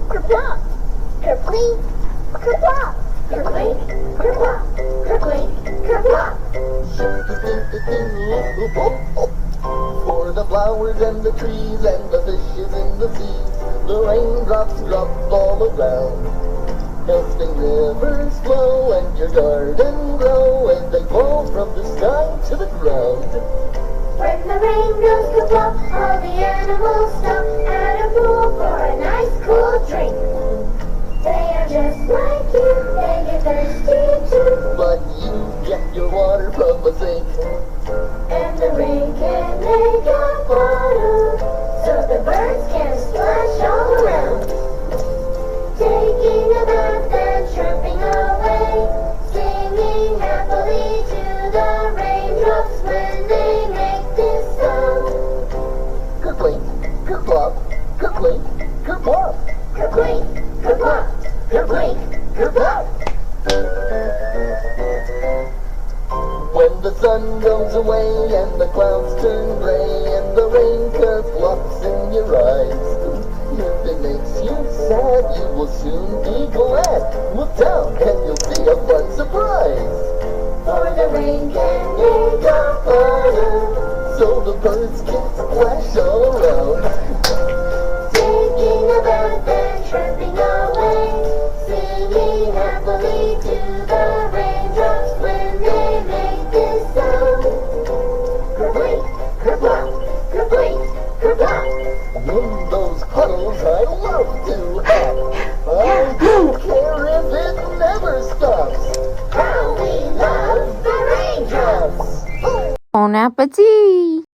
kerplop, kerplink, kerplop, kerplink, kerplop, kerplink, kerplop. For the flowers and the trees and the fishes in the seas, the raindrops drop all around, helping rivers flow and your garden grow as they fall from the sky to the ground. When the rain goes kerplop, all the animals stop at a pool for a nice cool drink. They are just like you, they get thirsty too, But you get your water from a sink. and the rain can make a puddle, so the birds can splash all around. Taking a bath and chirping away, singing happily to the raindrops when they make this sound. Kerplink, kerplop, kerplink, kerplop. Kerplink, kerplop, kerplink, kerplop. When the sun goes away and the clouds turn gray and the rain kerplops in your eyes, if it makes you sad, you will soon be glad. Look down and you'll see a fun surprise. For the rain can make a puddle, So the birds can splash all around. taking a bath and chirping away, singing happily to the raindrops when they make this sound. Kerplink, kerplop, kerplink, kerplop. In those puddles I love to hop. I don't care if it never stops. How we love the raindrops! Bon appetit!